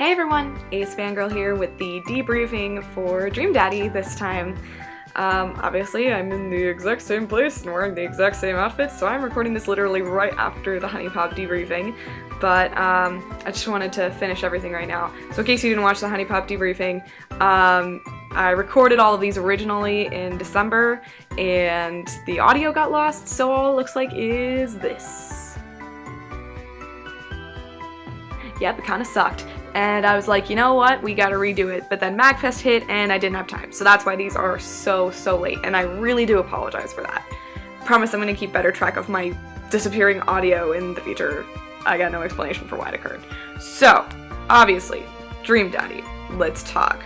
Hey everyone, AceFangirl here with the debriefing for Dream Daddy this time. Obviously I'm in the exact same place and wearing the exact same outfit, so I'm recording this literally right after the Honey Pop debriefing, but I just wanted to finish everything right now. So in case you didn't watch the Honey Pop debriefing, I recorded all of these originally in December, and the audio got lost, so all it looks like is this. Yep, it kinda sucked. And I was like, you know what, we gotta redo it. But then MagFest hit and I didn't have time. So that's why these are so late. And I really do apologize for that. Promise I'm gonna keep better track of my disappearing audio in the future. I got no explanation for why it occurred. So, obviously, Dream Daddy, let's talk.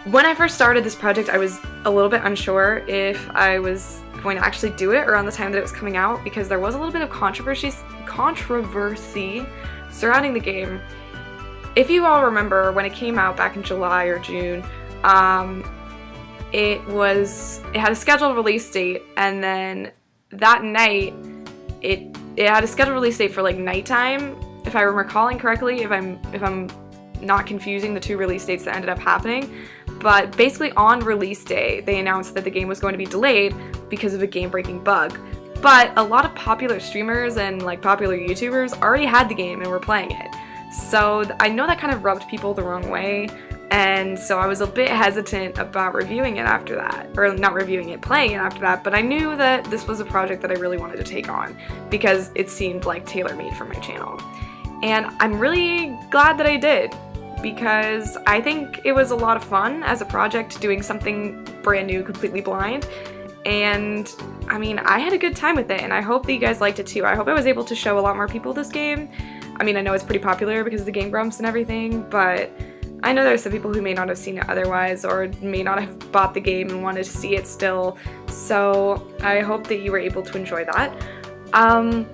When I first started this project, I was a little bit unsure if I was going to actually do it around the time that it was coming out, because there was a little bit of controversy surrounding the game. If you all remember, when it came out back in July or June, it had a scheduled release date, and then that night it had a scheduled release date for like nighttime, if I'm recalling correctly, if I'm not confusing the two release dates that ended up happening. But basically on release day they announced that the game was going to be delayed because of a game-breaking bug. But a lot of popular streamers and like popular YouTubers already had the game and were playing it. So I know that kind of rubbed people the wrong way, and so I was a bit hesitant about reviewing it after that. Or not reviewing it, playing it after that, but I knew that this was a project that I really wanted to take on because it seemed like tailor-made for my channel. And I'm really glad that I did, because I think it was a lot of fun as a project doing something brand new, completely blind. And I mean, I had a good time with it, and I hope that you guys liked it too. I hope I was able to show a lot more people this game. I mean, I know it's pretty popular because of the Game Grumps and everything, but I know there's some people who may not have seen it otherwise, or may not have bought the game and wanted to see it still. So I hope that you were able to enjoy that. And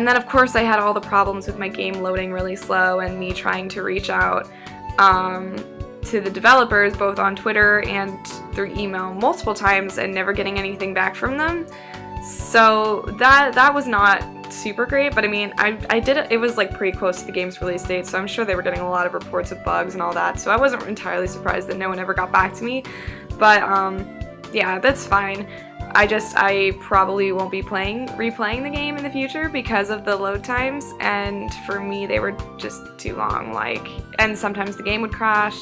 then of course I had all the problems with my game loading really slow and me trying to reach out to the developers both on Twitter and through email multiple times and never getting anything back from them. So that was not super great, but I mean, I did it was like pretty close to the game's release date, so I'm sure they were getting a lot of reports of bugs and all that, so I wasn't entirely surprised that no one ever got back to me. But yeah, that's fine. I probably won't be replaying the game in the future because of the load times, and for me they were just too long, and sometimes the game would crash,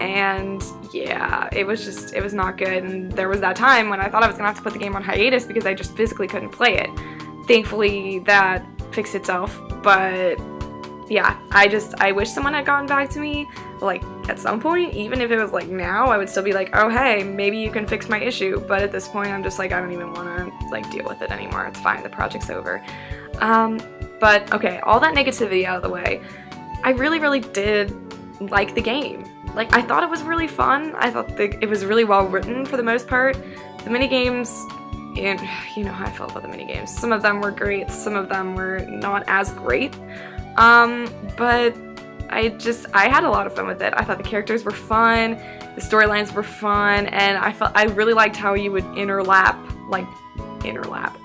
and yeah, it was not good. And there was that time when I thought I was gonna have to put the game on hiatus because I just physically couldn't play it. Thankfully that fixed itself, but yeah, I wish someone had gotten back to me, like, at some point. Even if it was like now, I would still be like, oh hey, maybe you can fix my issue, but at this point I'm just like, I don't even want to like deal with it anymore. It's fine, the project's over. But okay, all that negativity out of the way, I really did like the game. Like, I thought it was really fun. I thought it was really well written for the most part. The minigames, and you know how I felt about the minigames. Some of them were great, some of them were not as great. But I had a lot of fun with it. I thought the characters were fun, the storylines were fun, and I really liked how you would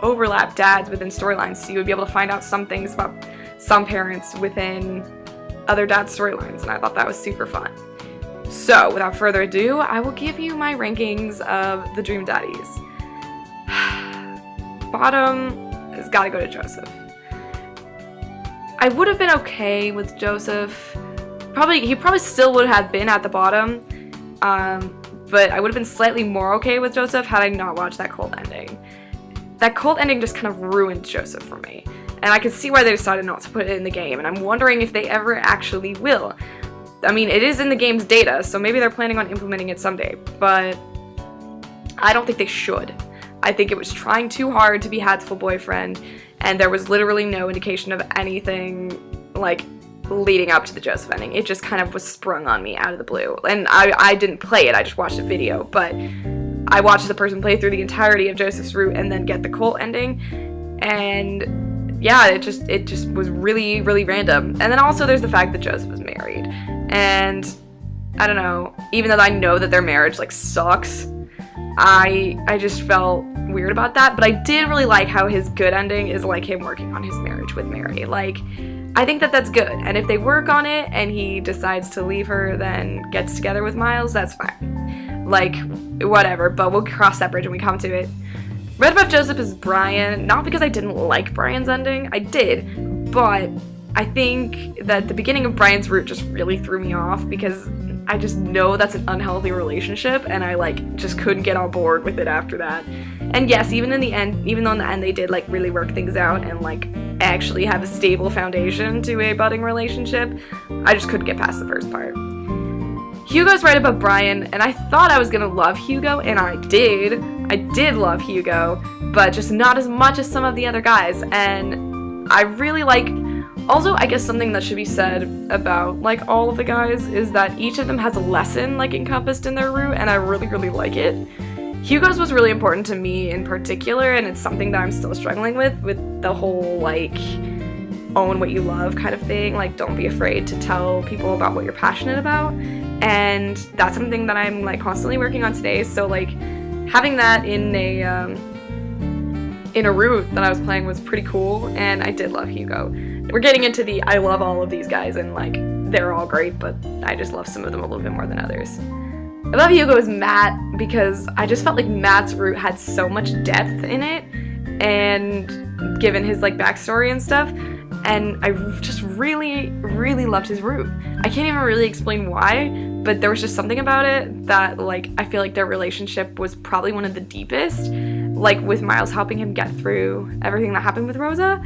overlap dads within storylines, so you would be able to find out some things about some parents within other dads' storylines, and I thought that was super fun. So, without further ado, I will give you my rankings of the Dream Daddies. Bottom has got to go to Joseph. I would have been okay with Joseph. He probably still would have been at the bottom, but I would have been slightly more okay with Joseph had I not watched that cult ending. That cult ending just kind of ruined Joseph for me, and I can see why they decided not to put it in the game, and I'm wondering if they ever actually will. I mean, it is in the game's data, so maybe they're planning on implementing it someday, but I don't think they should. I think it was trying too hard to be Hatful Boyfriend, and there was literally no indication of anything, like, leading up to the Joseph ending. It just kind of was sprung on me out of the blue. And I didn't play it, I just watched a video, but I watched the person play through the entirety of Joseph's route and then get the cult ending, and yeah, it just was really random. And then also there's the fact that Joseph was married, and I don't know, even though I know that their marriage, like, sucks, I just felt weird about that, but I did really like how his good ending is like him working on his marriage with Mary. Like, I think that that's good, and if they work on it and he decides to leave her, then gets together with Miles, that's fine. Like, whatever, but we'll cross that bridge when we come to it. Right above Joseph is Brian, not because I didn't like Brian's ending, I did, but I think that the beginning of Brian's route just really threw me off because I just know that's an unhealthy relationship, and I like just couldn't get on board with it after that. And yes, even though in the end they did like really work things out and like actually have a stable foundation to a budding relationship, I just couldn't get past the first part. Hugo's right above Brian, and I thought I was gonna love Hugo, and I did. I did love Hugo, but just not as much as some of the other guys, and I really like. Also, I guess something that should be said about, like, all of the guys is that each of them has a lesson, like, encompassed in their route, and I really, really like it. Hugo's was really important to me in particular, and it's something that I'm still struggling with the whole, like, own what you love kind of thing. Like, don't be afraid to tell people about what you're passionate about, and that's something that I'm, like, constantly working on today, so, like, having that in a route that I was playing was pretty cool, and I did love Hugo. We're getting into the I love all of these guys, and like they're all great, but I just love some of them a little bit more than others. Above Hugo is Matt, because I just felt like Matt's route had so much depth in it, and given his like backstory and stuff, and I just really, really loved his route. I can't even really explain why, but there was just something about it that like I feel like their relationship was probably one of the deepest, like with Miles helping him get through everything that happened with Rosa,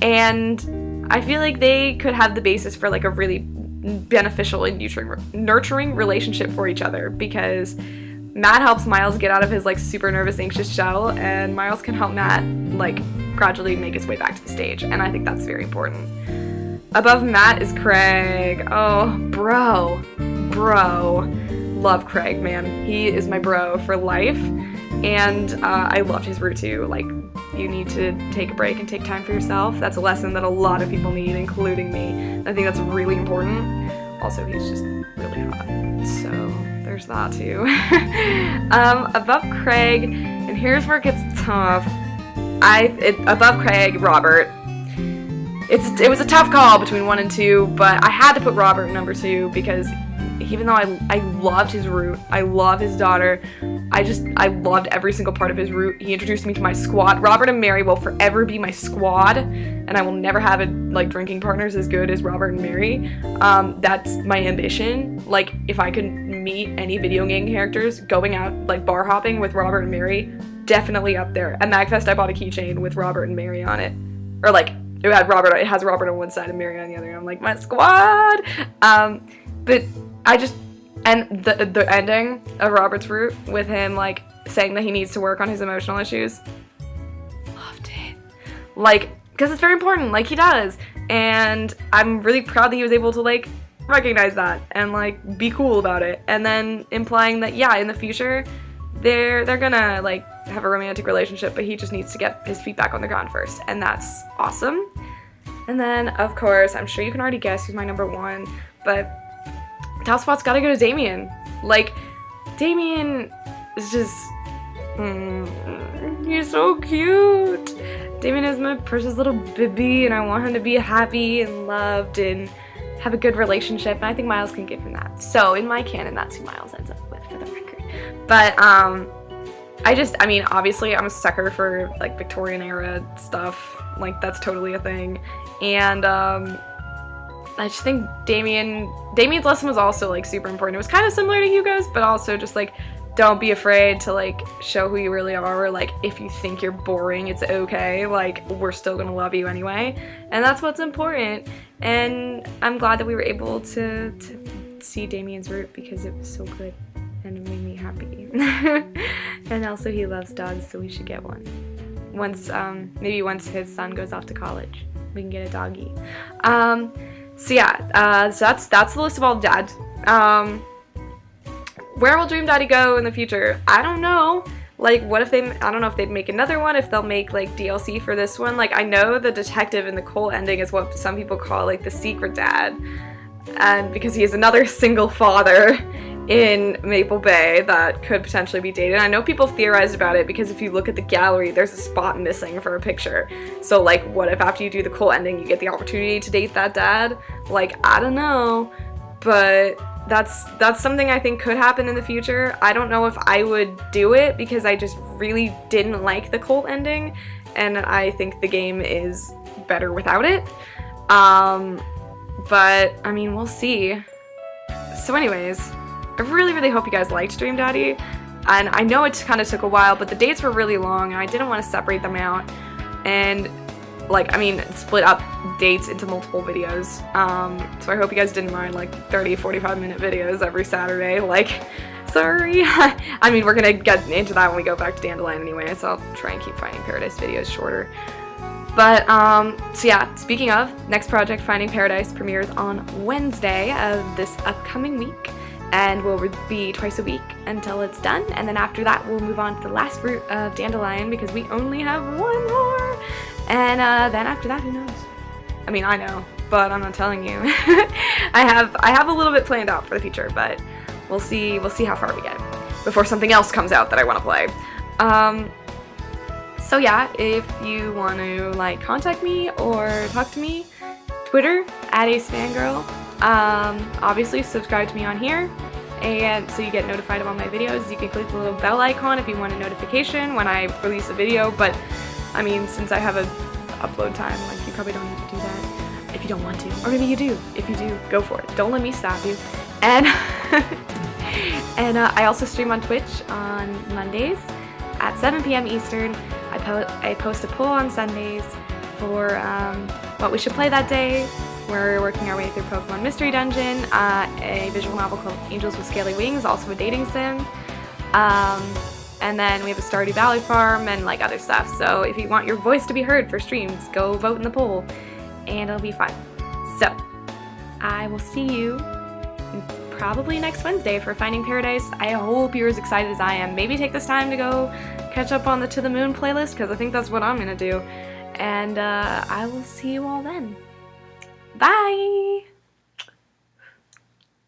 and I feel like they could have the basis for like a really beneficial and nurturing relationship for each other, because Matt helps Miles get out of his like super nervous, anxious shell, and Miles can help Matt like gradually make his way back to the stage, and I think that's very important. Above Matt is Craig. Oh, bro. Love Craig, man. He is my bro for life, and I loved his route too. Like, you need to take a break and take time for yourself. That's a lesson that a lot of people need, including me. I think that's really important. Also, he's just really hot, so there's that too. Above Craig, and here's where it gets tough. Above Craig, Robert. It was a tough call between 1 and 2, but I had to put Robert number 2 because even though I loved his route, I love his daughter, I loved every single part of his route. He introduced me to my squad. Robert and Mary will forever be my squad, and I will never have like drinking partners as good as Robert and Mary. That's my ambition. Like, if I could meet any video game characters, going out like bar hopping with Robert and Mary, definitely up there. At MagFest, I bought a keychain with Robert and Mary on it, or like it has Robert on one side and Mary on the other. And I'm like, my squad. But and the ending of Robert's route with him like saying that he needs to work on his emotional issues, loved it. Like, because it's very important, like he does, and I'm really proud that he was able to like recognize that and like be cool about it, and then implying that yeah, in the future they're gonna like have a romantic relationship, but he just needs to get his feet back on the ground first, and that's awesome. And then of course, I'm sure you can already guess who's my number 1, but top spot's gotta go to Damien. Like, Damien is just, he's so cute. Damien is my precious little baby, and I want him to be happy and loved and have a good relationship, and I think Miles can give him that. So in my canon, that's who Miles ends up with, for the record. But I mean, obviously I'm a sucker for like Victorian era stuff, like that's totally a thing, and I just think Damien's lesson was also like super important. It was kind of similar to Hugo's, but also just like, don't be afraid to like show who you really are, or like if you think you're boring, it's okay, like we're still gonna love you anyway, and that's what's important. And I'm glad that we were able to see Damien's route, because it was so good and it made me happy. And also he loves dogs, so we should get one maybe once his son goes off to college, we can get a doggy. So yeah, so that's the list of all the dads. Where will Dream Daddy go in the future? I don't know. Like, what if I don't know if they'd make another one, if they'll make, like, DLC for this one. Like, I know the detective in the Cole ending is what some people call, like, the secret dad. And because he is another single father. in Maple Bay that could potentially be dated. I know people theorized about it because if you look at the gallery, there's a spot missing for a picture. So like, what if after you do the cult ending, you get the opportunity to date that dad? Like, I don't know, but that's something I think could happen in the future. I don't know if I would do it because I just really didn't like the cult ending, and I think the game is better without it. But I mean, we'll see. So anyways, I really hope you guys liked Dream Daddy, and I know it kind of took a while, but the dates were really long and I didn't want to separate them out and like, I mean, split up dates into multiple videos. So I hope you guys didn't mind like 30-45 minute videos every Saturday. Like, sorry. I mean, we're gonna get into that when we go back to Dandelion anyway, so I'll try and keep Finding Paradise videos shorter. But, so yeah, speaking of, next project, Finding Paradise, premieres on Wednesday of this upcoming week, and will be twice a week until it's done, and then after that we'll move on to the last route of Dandelion because we only have one more, and then after that, who knows? I mean, I know, but I'm not telling you. I have a little bit planned out for the future, but we'll see how far we get before something else comes out that I want to play. So yeah, if you want to like contact me or talk to me, Twitter @AceFangirl. Obviously subscribe to me on here, and so you get notified of all my videos. You can click the little bell icon if you want a notification when I release a video, but I mean, since I have a upload time, like, you probably don't need to do that if you don't want to, or maybe you do. If you do, go for it. Don't let me stop you. And I also stream on Twitch on Mondays at 7 p.m. Eastern. I post a poll on Sundays for what we should play that day. We're working our way through Pokemon Mystery Dungeon, a visual novel called Angels with Scaly Wings, also a dating sim. And then we have a Stardew Valley farm and like other stuff. So if you want your voice to be heard for streams, go vote in the poll and it'll be fun. So I will see you probably next Wednesday for Finding Paradise. I hope you're as excited as I am. Maybe take this time to go catch up on the To the Moon playlist, because I think that's what I'm gonna do. And I will see you all then. Bye!